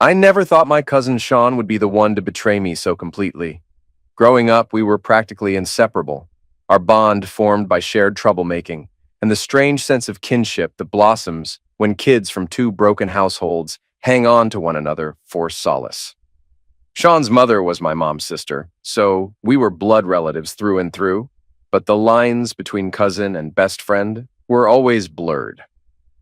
I never thought my cousin Sean would be the one to betray me so completely. Growing up, we were practically inseparable, our bond formed by shared troublemaking, and the strange sense of kinship that blossoms when kids from two broken households hang on to one another for solace. Sean's mother was my mom's sister, so we were blood relatives through and through, but the lines between cousin and best friend were always blurred.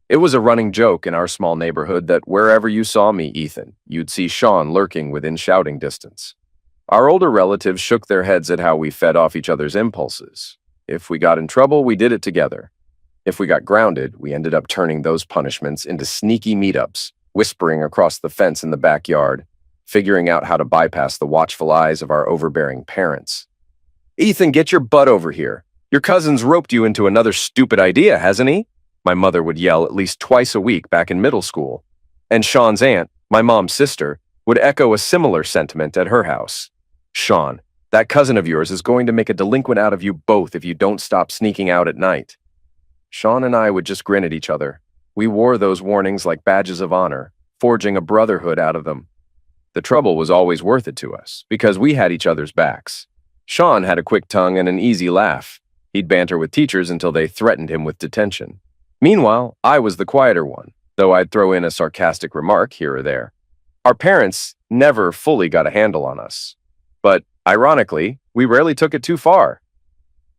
It was a running joke in our small neighborhood that wherever you saw me, Ethan, you'd see Sean lurking within shouting distance. Our older relatives shook their heads at how we fed off each other's impulses. If we got in trouble, we did it together. If we got grounded, we ended up turning those punishments into sneaky meetups, whispering across the fence in the backyard, figuring out how to bypass the watchful eyes of our overbearing parents. Ethan, get your butt over here. Your cousin's roped you into another stupid idea, hasn't he? My mother would yell at least twice a week back in middle school. And Sean's aunt, my mom's sister, would echo a similar sentiment at her house. Sean, that cousin of yours is going to make a delinquent out of you both if you don't stop sneaking out at night. Sean and I would just grin at each other. We wore those warnings like badges of honor, forging a brotherhood out of them. The trouble was always worth it to us, because we had each other's backs. Sean had a quick tongue and an easy laugh. He'd banter with teachers until they threatened him with detention. Meanwhile, I was the quieter one, though I'd throw in a sarcastic remark here or there. Our parents never fully got a handle on us. But, ironically, we rarely took it too far.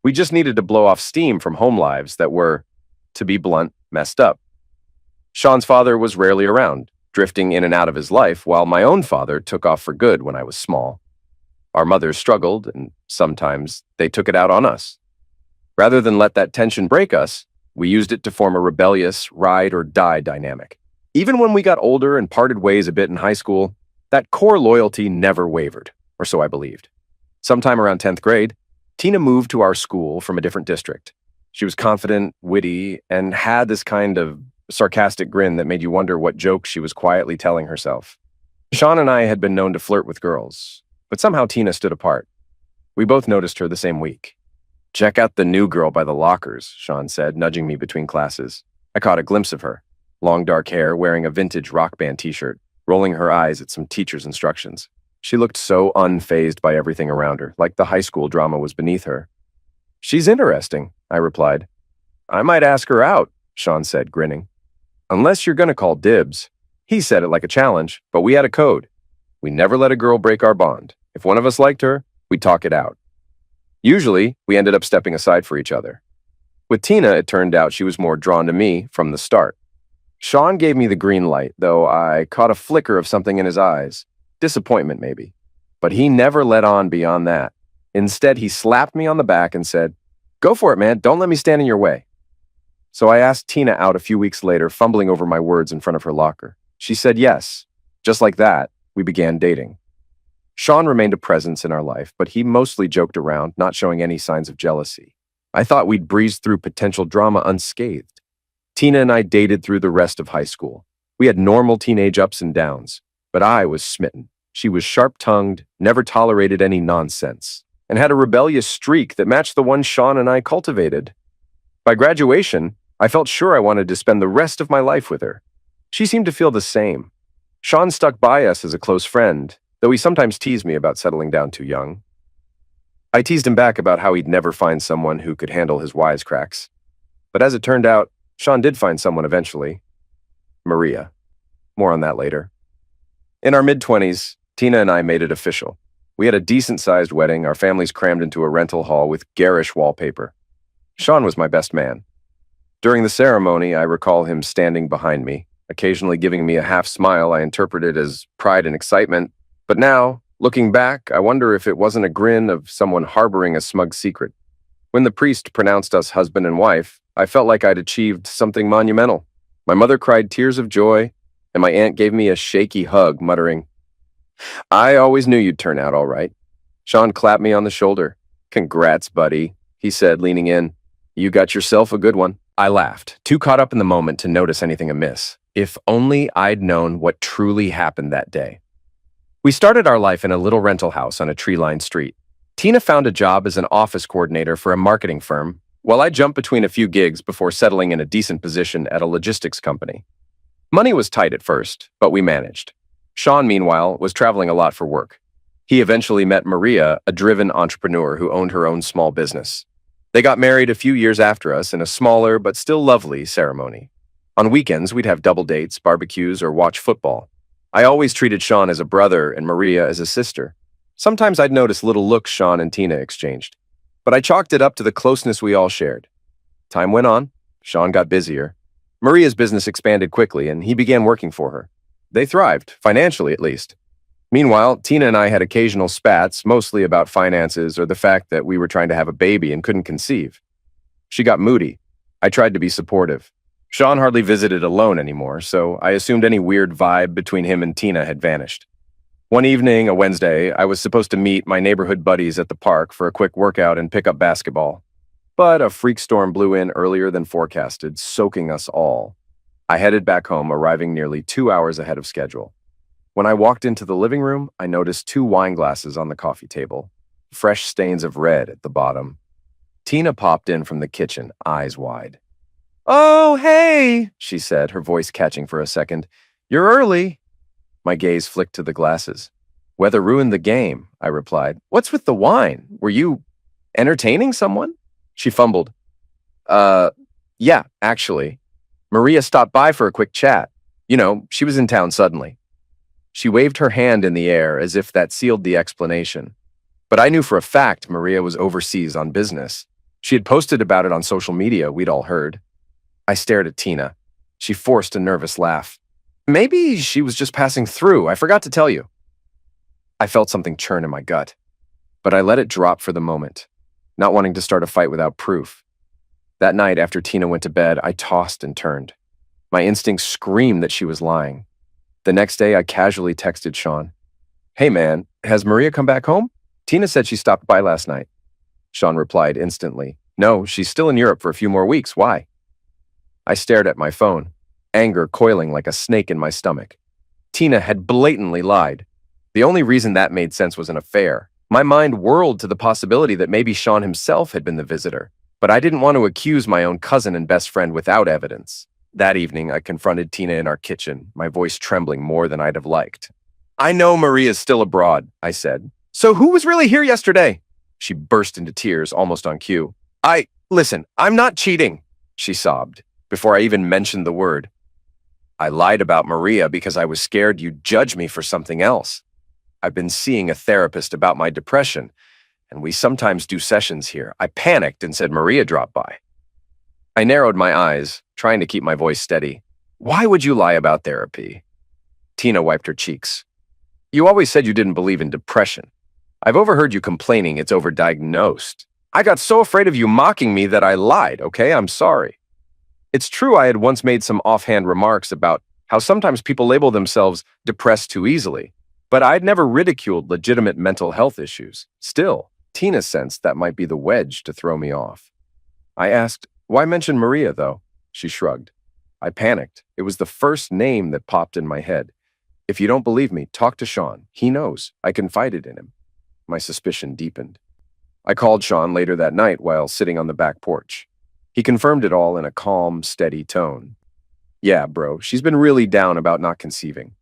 We just needed to blow off steam from home lives that were, to be blunt, messed up. Sean's father was rarely around, drifting in and out of his life, while my own father took off for good when I was small. Our mothers struggled, and sometimes they took it out on us. Rather than let that tension break us, we used it to form a rebellious ride-or-die dynamic. Even when we got older and parted ways a bit in high school, that core loyalty never wavered, or so I believed. Sometime around 10th grade, Tina moved to our school from a different district. She was confident, witty, and had this kind of sarcastic grin that made you wonder what jokes she was quietly telling herself. Sean and I had been known to flirt with girls, but somehow Tina stood apart. We both noticed her the same week. "Check out the new girl by the lockers," Sean said, nudging me between classes. I caught a glimpse of her, long dark hair, wearing a vintage rock band t-shirt, rolling her eyes at some teacher's instructions. She looked so unfazed by everything around her, like the high school drama was beneath her. "She's interesting," I replied. "I might ask her out," Sean said, grinning. "Unless you're gonna call dibs." He said it like a challenge, but we had a code. We never let a girl break our bond. If one of us liked her, we'd talk it out. Usually, we ended up stepping aside for each other. With Tina, it turned out she was more drawn to me from the start. Sean gave me the green light, though I caught a flicker of something in his eyes. Disappointment, maybe. But he never let on beyond that. Instead, he slapped me on the back and said, "Go for it, man. Don't let me stand in your way." So I asked Tina out a few weeks later, fumbling over my words in front of her locker. She said yes. Just like that, we began dating. Sean remained a presence in our life, but he mostly joked around, not showing any signs of jealousy. I thought we'd breeze through potential drama unscathed. Tina and I dated through the rest of high school. We had normal teenage ups and downs, but I was smitten. She was sharp-tongued, never tolerated any nonsense, and had a rebellious streak that matched the one Sean and I cultivated. By graduation, I felt sure I wanted to spend the rest of my life with her. She seemed to feel the same. Sean stuck by us as a close friend, though he sometimes teased me about settling down too young. I teased him back about how he'd never find someone who could handle his wisecracks. But as it turned out, Sean did find someone eventually. Maria. More on that later. In our mid-20s, Tina and I made it official. We had a decent-sized wedding, our families crammed into a rental hall with garish wallpaper. Sean was my best man. During the ceremony, I recall him standing behind me, occasionally giving me a half smile I interpreted as pride and excitement. But now, looking back, I wonder if it wasn't a grin of someone harboring a smug secret. When the priest pronounced us husband and wife, I felt like I'd achieved something monumental. My mother cried tears of joy, and my aunt gave me a shaky hug, muttering, "I always knew you'd turn out all right." Sean clapped me on the shoulder. "Congrats, buddy," he said, leaning in. "You got yourself a good one." I laughed, too caught up in the moment to notice anything amiss. If only I'd known what truly happened that day. We started our life in a little rental house on a tree-lined street. Tina found a job as an office coordinator for a marketing firm, while I jumped between a few gigs before settling in a decent position at a logistics company. Money was tight at first, but we managed. Sean, meanwhile, was traveling a lot for work. He eventually met Maria, a driven entrepreneur who owned her own small business. They got married a few years after us in a smaller but still lovely ceremony. On weekends, we'd have double dates, barbecues, or watch football. I always treated Sean as a brother and Maria as a sister. Sometimes I'd notice little looks Sean and Tina exchanged, but I chalked it up to the closeness we all shared. Time went on. Sean got busier. Maria's business expanded quickly, and he began working for her. They thrived, financially at least. Meanwhile, Tina and I had occasional spats, mostly about finances or the fact that we were trying to have a baby and couldn't conceive. She got moody. I tried to be supportive. Sean hardly visited alone anymore, so I assumed any weird vibe between him and Tina had vanished. One evening, a Wednesday, I was supposed to meet my neighborhood buddies at the park for a quick workout and pick up basketball. But a freak storm blew in earlier than forecasted, soaking us all. I headed back home, arriving nearly 2 hours ahead of schedule. When I walked into the living room, I noticed 2 wine glasses on the coffee table, fresh stains of red at the bottom. Tina popped in from the kitchen, eyes wide. "Oh, hey," she said, her voice catching for a second. "You're early." My gaze flicked to the glasses. "Weather ruined the game," I replied. "What's with the wine? Were you entertaining someone?" She fumbled. Yeah, actually. Maria stopped by for a quick chat. You know, she was in town suddenly." She waved her hand in the air as if that sealed the explanation. But I knew for a fact Maria was overseas on business. She had posted about it on social media, we'd all heard. I stared at Tina. She forced a nervous laugh. "Maybe she was just passing through. I forgot to tell you." I felt something churn in my gut, but I let it drop for the moment, not wanting to start a fight without proof. That night, after Tina went to bed, I tossed and turned. My instincts screamed that she was lying. The next day, I casually texted Sean. "Hey man, has Maria come back home? Tina said she stopped by last night." Sean replied instantly, "No, she's still in Europe for a few more weeks. Why?" I stared at my phone, anger coiling like a snake in my stomach. Tina had blatantly lied. The only reason that made sense was an affair. My mind whirled to the possibility that maybe Sean himself had been the visitor, but I didn't want to accuse my own cousin and best friend without evidence. That evening, I confronted Tina in our kitchen, my voice trembling more than I'd have liked. "I know Maria's still abroad," I said. "So who was really here yesterday?" She burst into tears, almost on cue. Listen, I'm not cheating," she sobbed, before I even mentioned the word. "I lied about Maria because I was scared you'd judge me for something else. I've been seeing a therapist about my depression, and we sometimes do sessions here. I panicked and said Maria dropped by." I narrowed my eyes, trying to keep my voice steady. "Why would you lie about therapy?" Tina wiped her cheeks. "You always said you didn't believe in depression. I've overheard you complaining it's overdiagnosed. I got so afraid of you mocking me that I lied, okay? I'm sorry." It's true I had once made some offhand remarks about how sometimes people label themselves depressed too easily, but I'd never ridiculed legitimate mental health issues. Still, Tina sensed that might be the wedge to throw me off. I asked, "Why mention Maria, though?" She shrugged. I panicked. It was the first name that popped in my head. "If you don't believe me, talk to Sean. He knows. I confided in him." My suspicion deepened. I called Sean later that night while sitting on the back porch. He confirmed it all in a calm, steady tone. "Yeah, bro, she's been really down about not conceiving.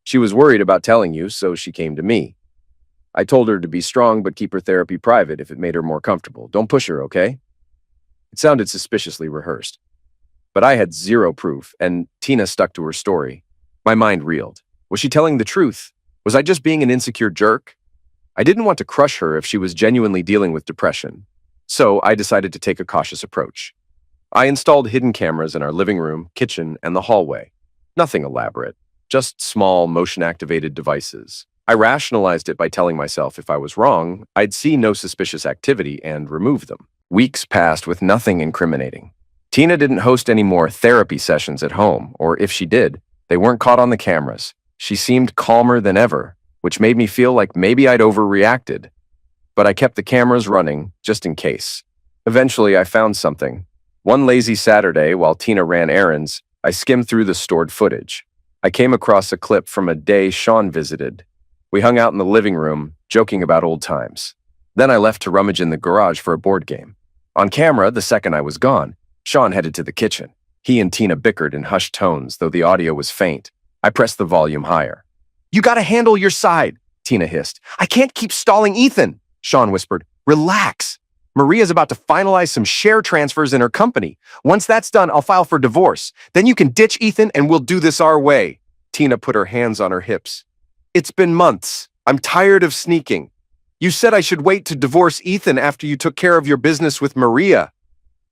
She was worried about telling you, so she came to me. I told her to be strong but keep her therapy private if it made her more comfortable. Don't push her, okay?" It sounded suspiciously rehearsed. But I had zero proof, and Tina stuck to her story. My mind reeled. Was she telling the truth? Was I just being an insecure jerk? I didn't want to crush her if she was genuinely dealing with depression. So I decided to take a cautious approach. I installed hidden cameras in our living room, kitchen, and the hallway. Nothing elaborate, just small motion-activated devices. I rationalized it by telling myself if I was wrong, I'd see no suspicious activity and remove them. Weeks passed with nothing incriminating. Tina didn't host any more therapy sessions at home, or if she did, they weren't caught on the cameras. She seemed calmer than ever, which made me feel like maybe I'd overreacted. But I kept the cameras running, just in case. Eventually, I found something. One lazy Saturday, while Tina ran errands, I skimmed through the stored footage. I came across a clip from a day Sean visited. We hung out in the living room, joking about old times. Then I left to rummage in the garage for a board game. On camera, the second I was gone, Sean headed to the kitchen. He and Tina bickered in hushed tones, though the audio was faint. I pressed the volume higher. You gotta handle your side, Tina hissed. I can't keep stalling Ethan, Sean whispered. Relax. Maria's about to finalize some share transfers in her company. Once that's done, I'll file for divorce. Then you can ditch Ethan and we'll do this our way. Tina put her hands on her hips. It's been months. I'm tired of sneaking. You said I should wait to divorce Ethan after you took care of your business with Maria.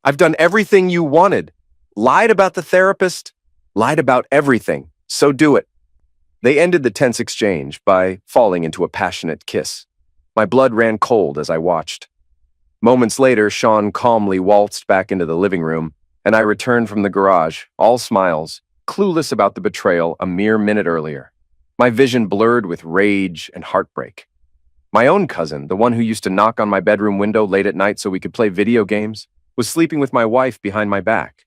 I've done everything you wanted. Lied about the therapist. Lied about everything. So do it. They ended the tense exchange by falling into a passionate kiss. My blood ran cold as I watched. Moments later, Sean calmly waltzed back into the living room, and I returned from the garage, all smiles, clueless about the betrayal a mere minute earlier. My vision blurred with rage and heartbreak. My own cousin, the one who used to knock on my bedroom window late at night so we could play video games, was sleeping with my wife behind my back.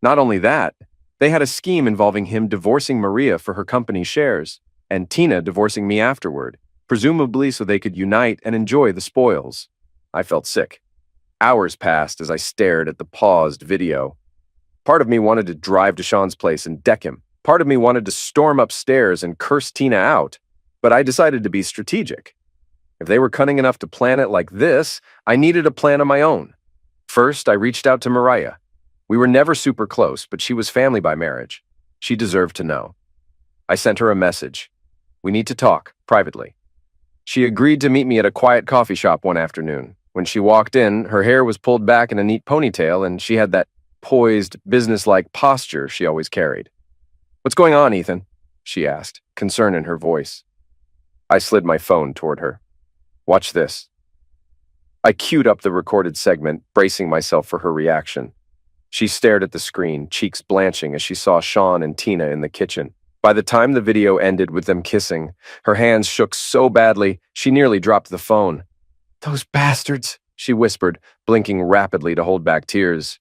Not only that, they had a scheme involving him divorcing Maria for her company shares, and Tina divorcing me afterward, presumably so they could unite and enjoy the spoils. I felt sick. Hours passed as I stared at the paused video. Part of me wanted to drive to Sean's place and deck him. Part of me wanted to storm upstairs and curse Tina out, but I decided to be strategic. If they were cunning enough to plan it like this, I needed a plan of my own. First, I reached out to Mariah. We were never super close, but she was family by marriage. She deserved to know. I sent her a message. We need to talk, privately. She agreed to meet me at a quiet coffee shop one afternoon. When she walked in, her hair was pulled back in a neat ponytail, and she had that poised, businesslike posture she always carried. "What's going on, Ethan?" she asked, concern in her voice. I slid my phone toward her. "Watch this." I queued up the recorded segment, bracing myself for her reaction. She stared at the screen, cheeks blanching as she saw Sean and Tina in the kitchen. By the time the video ended with them kissing, her hands shook so badly, she nearly dropped the phone. "Those bastards," she whispered, blinking rapidly to hold back tears.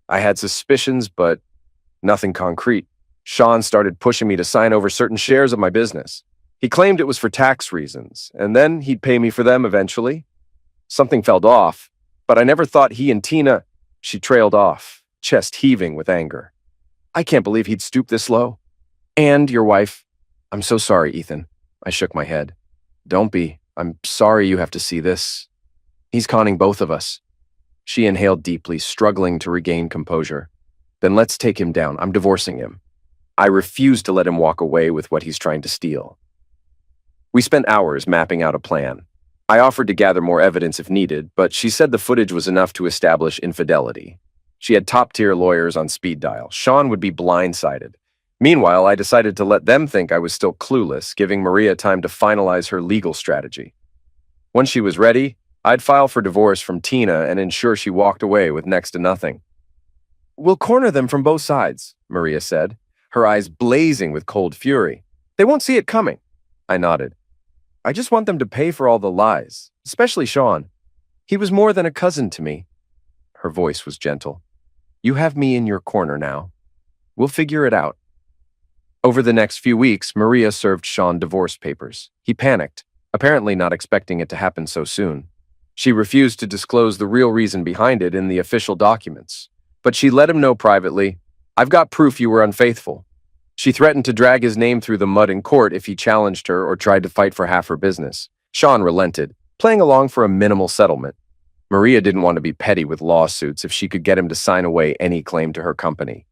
I had suspicions, but nothing concrete. Sean started pushing me to sign over certain shares of my business. He claimed it was for tax reasons, and then he'd pay me for them eventually. Something felt off, but I never thought he and Tina... She trailed off, chest heaving with anger. I can't believe he'd stoop this low. "And your wife." "I'm so sorry, Ethan." I shook my head. "Don't be. I'm sorry you have to see this. He's conning both of us." She inhaled deeply, struggling to regain composure. "Then let's take him down. I'm divorcing him." I refuse to let him walk away with what he's trying to steal. We spent hours mapping out a plan. I offered to gather more evidence if needed, but she said the footage was enough to establish infidelity. She had top-tier lawyers on speed dial. Sean would be blindsided. Meanwhile, I decided to let them think I was still clueless, giving Maria time to finalize her legal strategy. Once she was ready, I'd file for divorce from Tina and ensure she walked away with next to nothing. "We'll corner them from both sides," Maria said, her eyes blazing with cold fury. "They won't see it coming." I nodded. "I just want them to pay for all the lies, especially Sean. He was more than a cousin to me." Her voice was gentle. "You have me in your corner now. We'll figure it out." Over the next few weeks, Maria served Sean divorce papers. He panicked, apparently not expecting it to happen so soon. She refused to disclose the real reason behind it in the official documents, but she let him know privately, "I've got proof you were unfaithful." She threatened to drag his name through the mud in court if he challenged her or tried to fight for half her business. Sean relented, playing along for a minimal settlement. Maria didn't want to be petty with lawsuits if she could get him to sign away any claim to her company.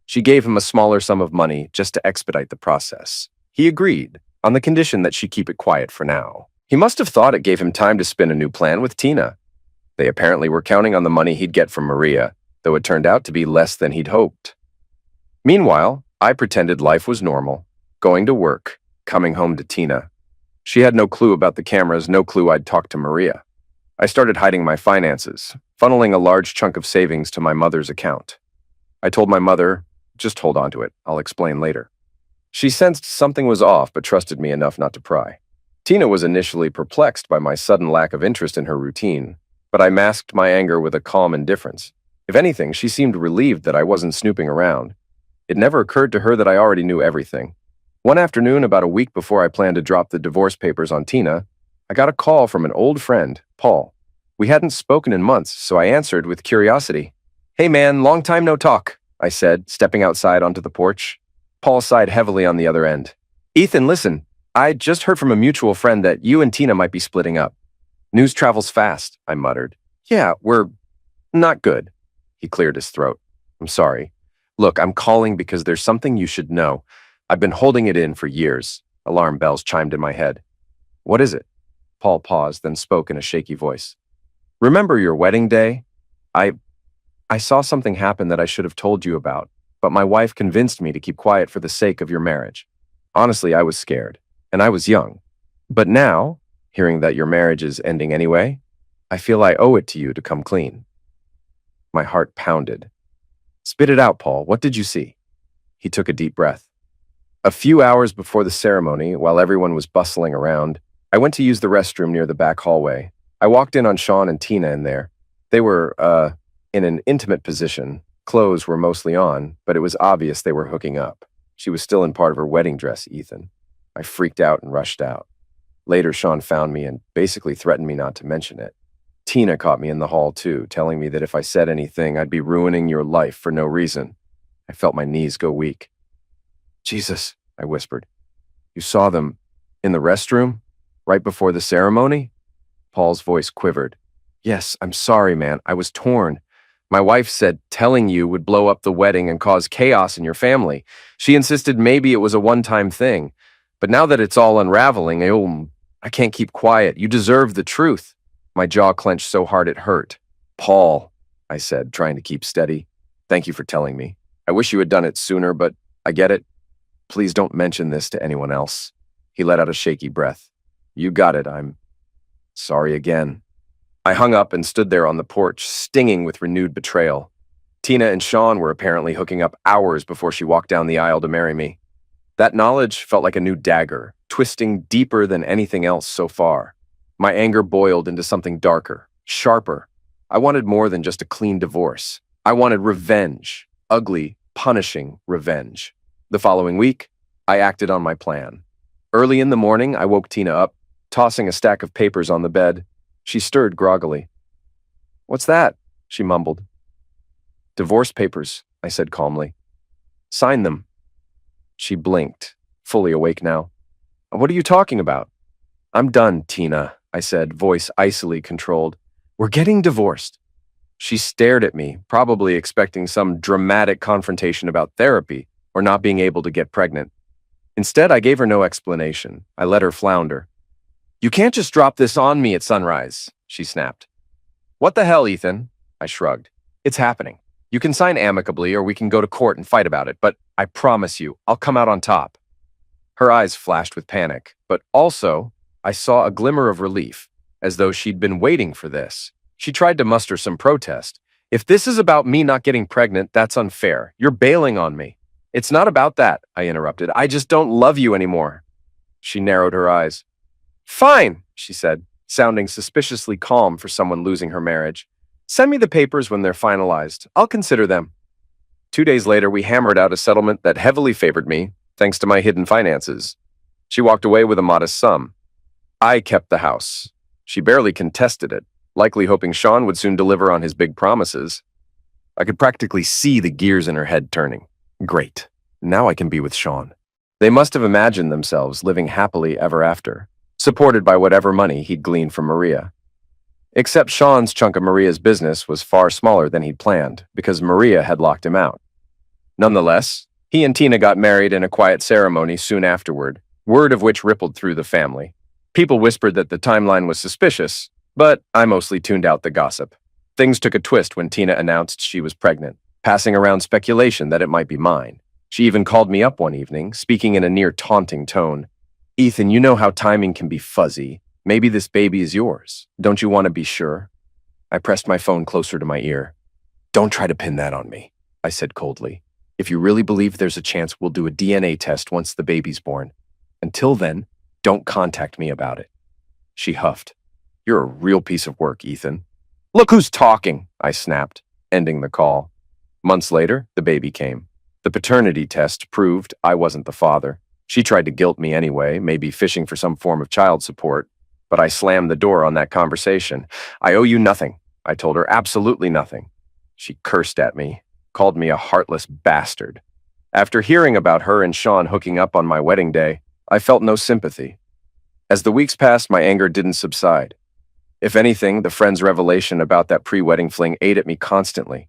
She gave him a smaller sum of money just to expedite the process. He agreed, on the condition that she keep it quiet for now. He must have thought it gave him time to spin a new plan with Tina. They apparently were counting on the money he'd get from Maria, though it turned out to be less than he'd hoped. Meanwhile, I pretended life was normal, going to work, coming home to Tina. She had no clue about the cameras, no clue I'd talked to Maria. I started hiding my finances, funneling a large chunk of savings to my mother's account. I told my mother, "Just hold on to it, I'll explain later." She sensed something was off, but trusted me enough not to pry. Tina was initially perplexed by my sudden lack of interest in her routine, but I masked my anger with a calm indifference. If anything, she seemed relieved that I wasn't snooping around. It never occurred to her that I already knew everything. One afternoon, about a week before I planned to drop the divorce papers on Tina, I got a call from an old friend, Paul. We hadn't spoken in months, so I answered with curiosity. "Hey man, long time no talk," I said, stepping outside onto the porch. Paul sighed heavily on the other end. "Ethan, listen, I just heard from a mutual friend that you and Tina might be splitting up. News travels fast, I muttered. Yeah, we're not good. He cleared his throat. I'm sorry. Look, I'm calling because there's something you should know. I've been holding it in for years. Alarm bells chimed in my head. What is it? Paul paused, then spoke in a shaky voice. Remember your wedding day? I saw something happen that I should have told you about, but my wife convinced me to keep quiet for the sake of your marriage. Honestly, I was scared, and I was young. But now, hearing that your marriage is ending anyway, I feel I owe it to you to come clean. My heart pounded. Spit it out, Paul. What did you see? He took a deep breath. A few hours before the ceremony, while everyone was bustling around, I went to use the restroom near the back hallway. I walked in on Sean and Tina in there. They were, in an intimate position. Clothes were mostly on, but it was obvious they were hooking up. She was still in part of her wedding dress, Ethan. I freaked out and rushed out. Later, Sean found me and basically threatened me not to mention it. Tina caught me in the hall too, telling me that if I said anything, I'd be ruining your life for no reason. I felt my knees go weak. Jesus, I whispered. You saw them in the restroom? Right before the ceremony? Paul's voice quivered. Yes, I'm sorry, man. I was torn. My wife said telling you would blow up the wedding and cause chaos in your family. She insisted maybe it was a one-time thing. But now that it's all unraveling, I can't keep quiet. You deserve the truth. My jaw clenched so hard it hurt. Paul, I said, trying to keep steady. Thank you for telling me. I wish you had done it sooner, but I get it. Please don't mention this to anyone else. He let out a shaky breath. You got it. I'm sorry again. I hung up and stood there on the porch, stinging with renewed betrayal. Tina and Sean were apparently hooking up hours before she walked down the aisle to marry me. That knowledge felt like a new dagger, twisting deeper than anything else so far. My anger boiled into something darker, sharper. I wanted more than just a clean divorce. I wanted revenge, ugly, punishing revenge. The following week, I acted on my plan. Early in the morning, I woke Tina up, tossing a stack of papers on the bed. She stirred groggily. What's that? She mumbled. Divorce papers, I said calmly. Sign them. She blinked, fully awake now. What are you talking about? I'm done, Tina, I said, voice icily controlled. We're getting divorced. She stared at me, probably expecting some dramatic confrontation about therapy or not being able to get pregnant. Instead, I gave her no explanation. I let her flounder. You can't just drop this on me at sunrise, she snapped. What the hell, Ethan? I shrugged. It's happening. You can sign amicably or we can go to court and fight about it, but I promise you, I'll come out on top. Her eyes flashed with panic, but also I saw a glimmer of relief, as though she'd been waiting for this. She tried to muster some protest. If this is about me not getting pregnant, that's unfair. You're bailing on me. It's not about that, I interrupted. I just don't love you anymore. She narrowed her eyes. Fine, she said, sounding suspiciously calm for someone losing her marriage. Send me the papers when they're finalized. I'll consider them. 2 days later, we hammered out a settlement that heavily favored me, thanks to my hidden finances. She walked away with a modest sum. I kept the house. She barely contested it, likely hoping Sean would soon deliver on his big promises. I could practically see the gears in her head turning. Great. Now I can be with Sean. They must have imagined themselves living happily ever after, supported by whatever money he'd gleaned from Maria. Except Sean's chunk of Maria's business was far smaller than he'd planned, because Maria had locked him out. Nonetheless, he and Tina got married in a quiet ceremony soon afterward, word of which rippled through the family. People whispered that the timeline was suspicious, but I mostly tuned out the gossip. Things took a twist when Tina announced she was pregnant, passing around speculation that it might be mine. She even called me up one evening, speaking in a near taunting tone. Ethan, you know how timing can be fuzzy. Maybe this baby is yours. Don't you want to be sure? I pressed my phone closer to my ear. Don't try to pin that on me, I said coldly. If you really believe there's a chance, we'll do a DNA test once the baby's born. Until then, don't contact me about it. She huffed. You're a real piece of work, Ethan. Look who's talking, I snapped, ending the call. Months later, the baby came. The paternity test proved I wasn't the father. She tried to guilt me anyway, maybe fishing for some form of child support. But I slammed the door on that conversation. I owe you nothing, I told her, absolutely nothing. She cursed at me, called me a heartless bastard. After hearing about her and Sean hooking up on my wedding day, I felt no sympathy. As the weeks passed, my anger didn't subside. If anything, the friend's revelation about that pre-wedding fling ate at me constantly.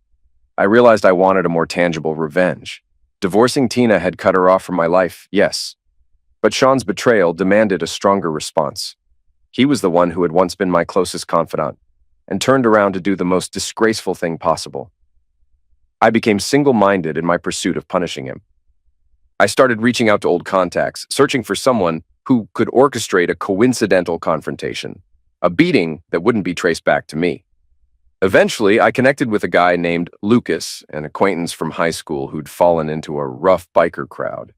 I realized I wanted a more tangible revenge. Divorcing Tina had cut her off from my life, yes. But Sean's betrayal demanded a stronger response. He was the one who had once been my closest confidant, and turned around to do the most disgraceful thing possible. I became single-minded in my pursuit of punishing him. I started reaching out to old contacts, searching for someone who could orchestrate a coincidental confrontation, a beating that wouldn't be traced back to me. Eventually, I connected with a guy named Lucas, an acquaintance from high school who'd fallen into a rough biker crowd.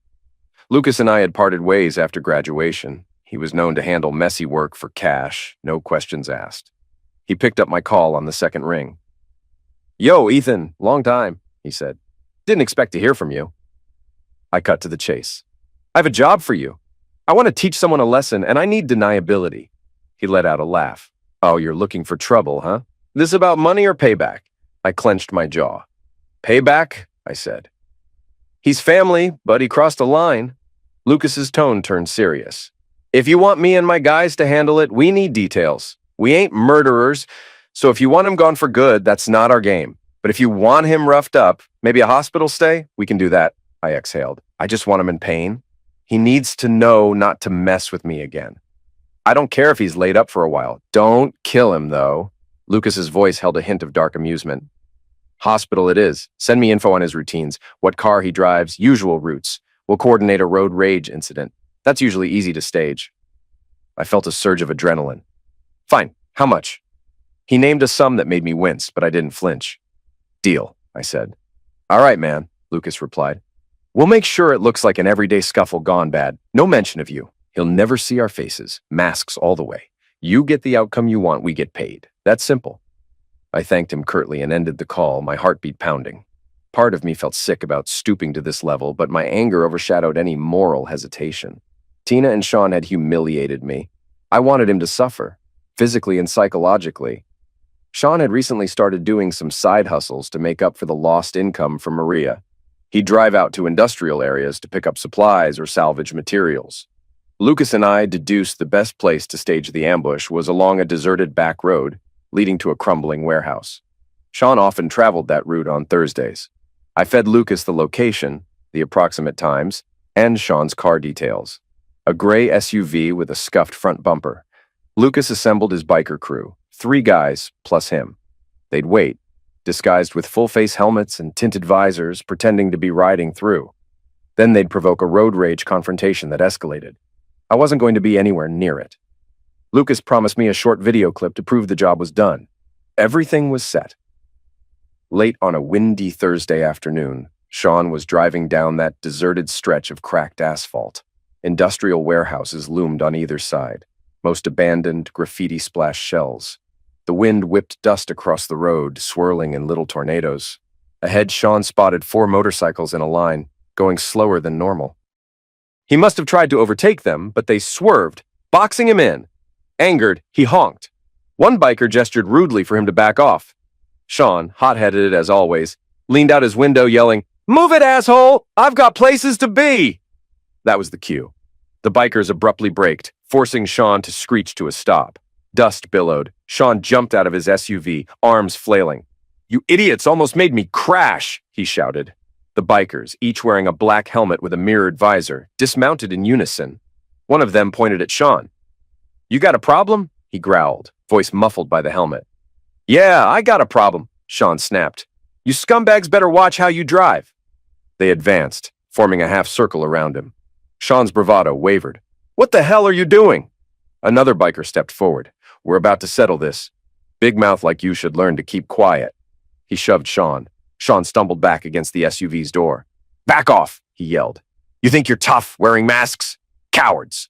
Lucas and I had parted ways after graduation. He was known to handle messy work for cash, no questions asked. He picked up my call on the second ring. "Yo, Ethan, long time," he said. "Didn't expect to hear from you." I cut to the chase. "I have a job for you. I want to teach someone a lesson, and I need deniability." He let out a laugh. "Oh, you're looking for trouble, huh? This about money or payback?" I clenched my jaw. "Payback?" I said. "He's family, but he crossed a line." Lucas's tone turned serious. "If you want me and my guys to handle it, we need details. We ain't murderers, so if you want him gone for good, that's not our game. But if you want him roughed up, maybe a hospital stay, we can do that." I exhaled. "I just want him in pain. He needs to know not to mess with me again. I don't care if he's laid up for a while. Don't kill him, though." Lucas's voice held a hint of dark amusement. "Hospital it is. Send me info on his routines, what car he drives, usual routes. We'll coordinate a road rage incident. That's usually easy to stage." I felt a surge of adrenaline. "Fine. How much?" He named a sum that made me wince, but I didn't flinch. "Deal," I said. "All right, man," Lucas replied. "We'll make sure it looks like an everyday scuffle gone bad. No mention of you. He'll never see our faces. Masks all the way. You get the outcome you want, we get paid. That's simple." I thanked him curtly and ended the call, my heartbeat pounding. Part of me felt sick about stooping to this level, but my anger overshadowed any moral hesitation. Tina and Sean had humiliated me. I wanted him to suffer, physically and psychologically. Sean had recently started doing some side hustles to make up for the lost income from Maria. He'd drive out to industrial areas to pick up supplies or salvage materials. Lucas and I deduced the best place to stage the ambush was along a deserted back road leading to a crumbling warehouse. Sean often traveled that route on Thursdays. I fed Lucas the location, the approximate times, and Sean's car details. A gray SUV with a scuffed front bumper. Lucas assembled his biker crew, 3 guys plus him. They'd wait, disguised with full-face helmets and tinted visors, pretending to be riding through. Then they'd provoke a road rage confrontation that escalated. I wasn't going to be anywhere near it. Lucas promised me a short video clip to prove the job was done. Everything was set. Late on a windy Thursday afternoon, Sean was driving down that deserted stretch of cracked asphalt. Industrial warehouses loomed on either side, most abandoned, graffiti-splashed shells. The wind whipped dust across the road, swirling in little tornadoes. Ahead, Sean spotted 4 motorcycles in a line, going slower than normal. He must have tried to overtake them, but they swerved, boxing him in. Angered, he honked. One biker gestured rudely for him to back off. Sean, hot-headed as always, leaned out his window yelling, "Move it, asshole! I've got places to be!" That was the cue. The bikers abruptly braked, forcing Sean to screech to a stop. Dust billowed. Sean jumped out of his SUV, arms flailing. "You idiots almost made me crash!" he shouted. The bikers, each wearing a black helmet with a mirrored visor, dismounted in unison. One of them pointed at Sean. "You got a problem?" he growled, voice muffled by the helmet. "Yeah, I got a problem," Sean snapped. "You scumbags better watch how you drive." They advanced, forming a half circle around him. Sean's bravado wavered. "What the hell are you doing?" Another biker stepped forward. "We're about to settle this. Big mouth like you should learn to keep quiet." He shoved Sean. Sean stumbled back against the SUV's door. "Back off," he yelled. "You think you're tough, wearing masks? Cowards!"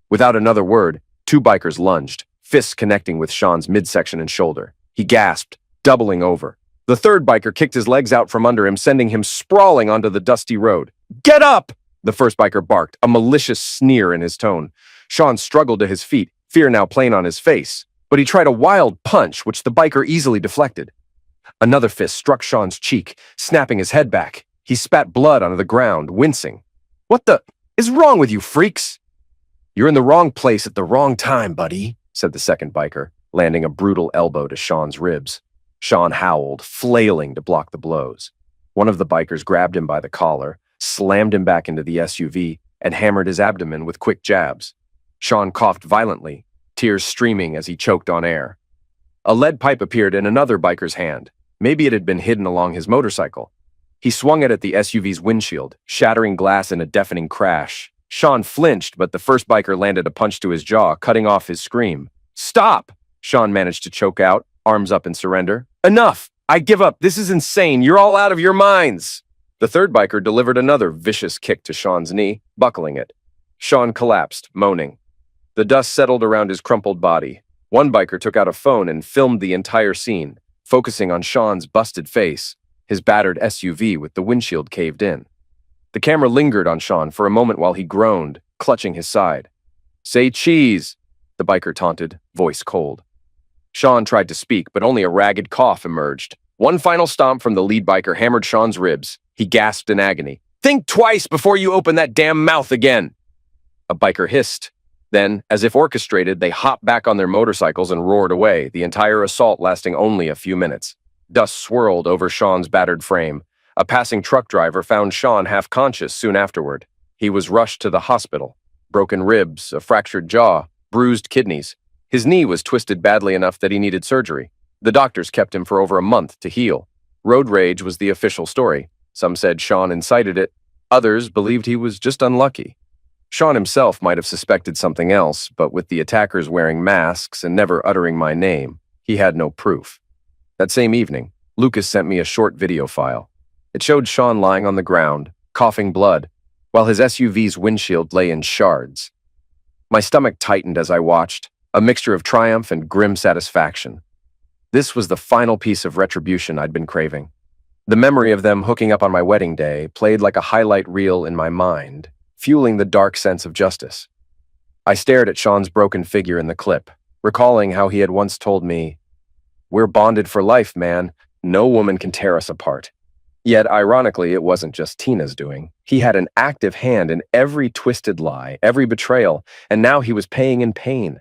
Without another word, 2 bikers lunged, fists connecting with Sean's midsection and shoulder. He gasped, doubling over. The 3rd biker kicked his legs out from under him, sending him sprawling onto the dusty road. "Get up!" the first biker barked, a malicious sneer in his tone. Sean struggled to his feet, fear now plain on his face. But he tried a wild punch, which the biker easily deflected. Another fist struck Sean's cheek, snapping his head back. He spat blood onto the ground, wincing. "What the?" Is wrong with you, freaks? You're in the wrong place at the wrong time, buddy, said the second biker, landing a brutal elbow to Sean's ribs. Sean howled, flailing to block the blows. One of the bikers grabbed him by the collar, slammed him back into the SUV, and hammered his abdomen with quick jabs. Sean coughed violently, tears streaming as he choked on air. A lead pipe appeared in another biker's hand. Maybe it had been hidden along his motorcycle. He swung it at the SUV's windshield, shattering glass in a deafening crash. Sean flinched, but the first biker landed a punch to his jaw, cutting off his scream. "Stop!" Sean managed to choke out, arms up in surrender. "Enough! I give up! This is insane! You're all out of your minds!" The third biker delivered another vicious kick to Sean's knee, buckling it. Sean collapsed, moaning. The dust settled around his crumpled body. One biker took out a phone and filmed the entire scene, focusing on Sean's busted face, his battered SUV with the windshield caved in. The camera lingered on Sean for a moment while he groaned, clutching his side. "Say cheese," the biker taunted, voice cold. Sean tried to speak, but only a ragged cough emerged. One final stomp from the lead biker hammered Sean's ribs. He gasped in agony. "Think twice before you open that damn mouth again!" A biker hissed. Then, as if orchestrated, they hopped back on their motorcycles and roared away, the entire assault lasting only a few minutes. Dust swirled over Sean's battered frame. A passing truck driver found Sean half conscious soon afterward. He was rushed to the hospital. Broken ribs, a fractured jaw, bruised kidneys. His knee was twisted badly enough that he needed surgery. The doctors kept him for over a month to heal. Road rage was the official story. Some said Sean incited it. Others believed he was just unlucky. Sean himself might have suspected something else, but with the attackers wearing masks and never uttering my name, he had no proof. That same evening, Lucas sent me a short video file. It showed Sean lying on the ground, coughing blood, while his SUV's windshield lay in shards. My stomach tightened as I watched, a mixture of triumph and grim satisfaction. This was the final piece of retribution I'd been craving. The memory of them hooking up on my wedding day played like a highlight reel in my mind, fueling the dark sense of justice. I stared at Sean's broken figure in the clip, recalling how he had once told me, "We're bonded for life, man. No woman can tear us apart." Yet, ironically, it wasn't just Tina's doing. He had an active hand in every twisted lie, every betrayal, and now he was paying in pain.